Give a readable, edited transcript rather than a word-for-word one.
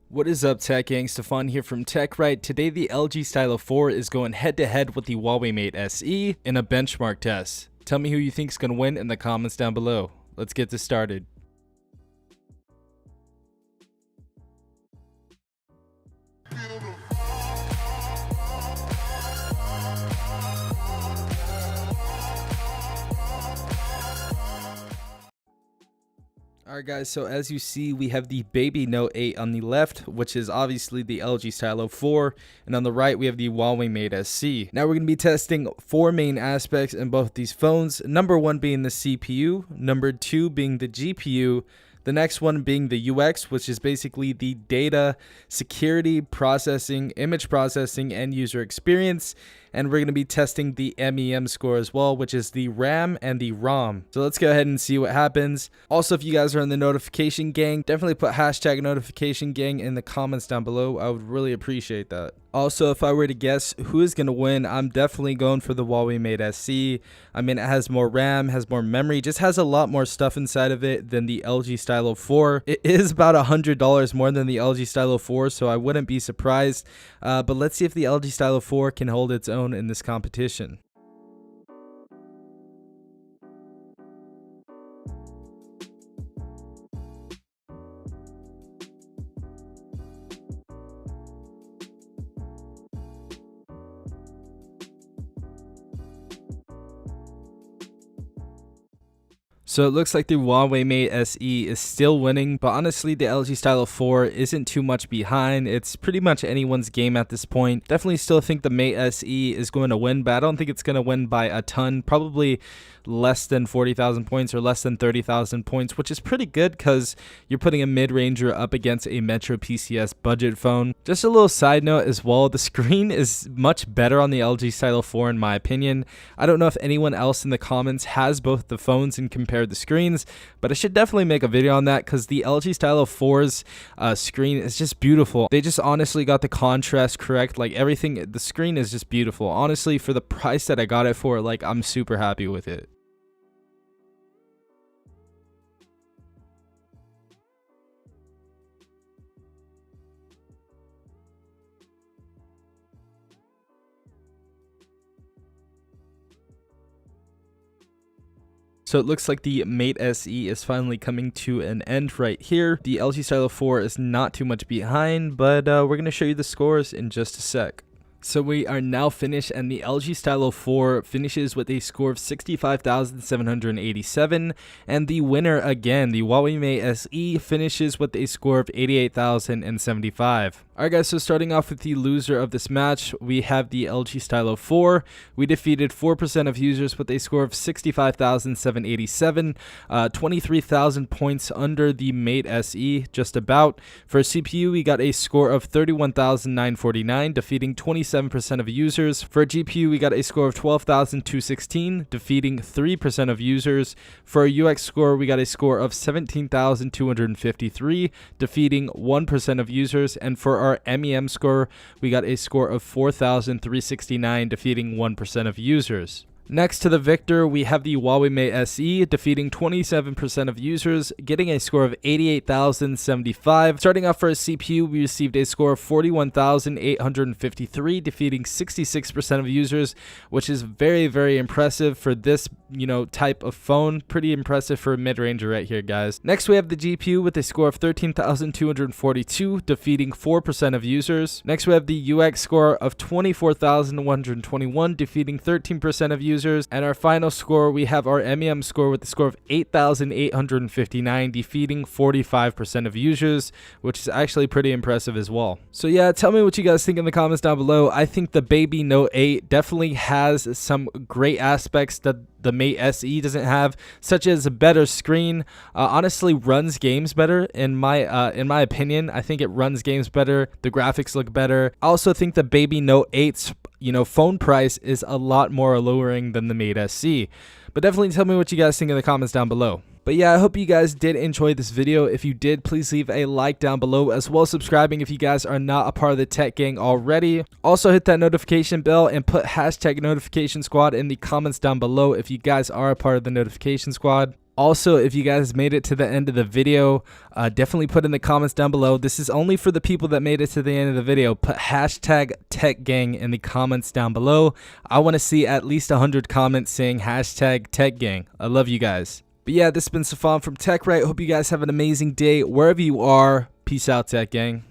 What is up, Tech Gang? Stefan here from TechRight. Today, the LG Stylo 4 is going head-to-head with the Huawei Mate SE in a benchmark test. Tell me who you think is going to win in the comments down below. Let's get this started. Alright guys, so as you see, we have the Baby Note 8 on the left, which is obviously the LG Stylo 4, and on the right we have the Huawei Mate SE. Now we're going to be testing four main aspects in both these phones, number one being the CPU, number two being the GPU, the next one being the UX, which is basically the data, security, processing, image processing, and user experience. And we're going to be testing the MEM score as well, which is the RAM and the ROM. So let's go ahead and see what happens. Also, if you guys are in the notification gang, definitely put hashtag notification gang in the comments down below. I would really appreciate that. Also, if I were to guess who is going to win, I'm definitely going for the Huawei Mate SE. I mean, it has more RAM, has more memory, just has a lot more stuff inside of it than the LG Stylo 4. It is about $100 more than the LG Stylo 4, so I wouldn't be surprised. But let's see if the LG Stylo 4 can hold its own in this competition. So it looks like the Huawei Mate SE is still winning, but honestly the LG Stylo 4 isn't too much behind. It's pretty much anyone's game at this point. Definitely still think the Mate SE is going to win, but I don't think it's going to win by a ton. Probably less than 40,000 points or less than 30,000 points, which is pretty good because you're putting a mid-ranger up against a Metro PCS budget phone. Just a little side note as well, the screen is much better on the LG Stylo 4 in my opinion. I don't know if anyone else in the comments has both the phones and compared the screens, but I should definitely make a video on that because the LG Stylo 4's screen is just beautiful. They just honestly got the contrast correct, like everything, the screen is just beautiful. Honestly, for the price that I got it for, like, I'm super happy with it. So it looks like the Mate SE is finally coming to an end right here. The LG Stylo 4 is not too much behind, but we're going to show you the scores in just a sec. So we are now finished, and the LG Stylo 4 finishes with a score of 65,787, and the winner again, the Huawei Mate SE, finishes with a score of 88,075. Alright guys, so starting off with the loser of this match, we have the LG Stylo 4. We defeated 4% of users with a score of 65,787, 23,000 points under the Mate SE, just about. For CPU, we got a score of 31,949, defeating 27% of users. For GPU, we got a score of 12,216, defeating 3% of users. For a UX score, we got a score of 17,253, defeating 1% of users. And for our MEM score, we got a score of 4,369, defeating 1% of users. Next to the victor, we have the Huawei Mate SE, defeating 27% of users, getting a score of 88,075. Starting off for a CPU, we received a score of 41,853, defeating 66% of users, which is very, very impressive for this, type of phone. Pretty impressive for a mid-ranger right here, guys. Next, we have the GPU with a score of 13,242, defeating 4% of users. Next, we have the UX score of 24,121, defeating 13% of users. And our final score, we have our MEM score with a score of 8,859, defeating 45% of users, which is actually pretty impressive as well. So yeah, tell me what you guys think in the comments down below. I think the Baby Note 8 definitely has some great aspects that the Mate SE doesn't have, such as a better screen. Honestly, runs games better in my opinion. I think it runs games better. The graphics look better. I also think the Baby Note 8's phone price is a lot more alluring than the Mate SE. But definitely tell me what you guys think in the comments down below. But yeah, I hope you guys did enjoy this video. If you did, please leave a like down below, as well as subscribing if you guys are not a part of the Tech Gang already. Also hit that notification bell and put hashtag notification squad in the comments down below if you guys are a part of the notification squad. Also, if you guys made it to the end of the video, definitely put in the comments down below. This is only for the people that made it to the end of the video. Put hashtag TechGang in the comments down below. I want to see at least 100 comments saying hashtag TechGang. I love you guys. But yeah, this has been Safan from TechRight. Hope you guys have an amazing day wherever you are. Peace out, Tech Gang.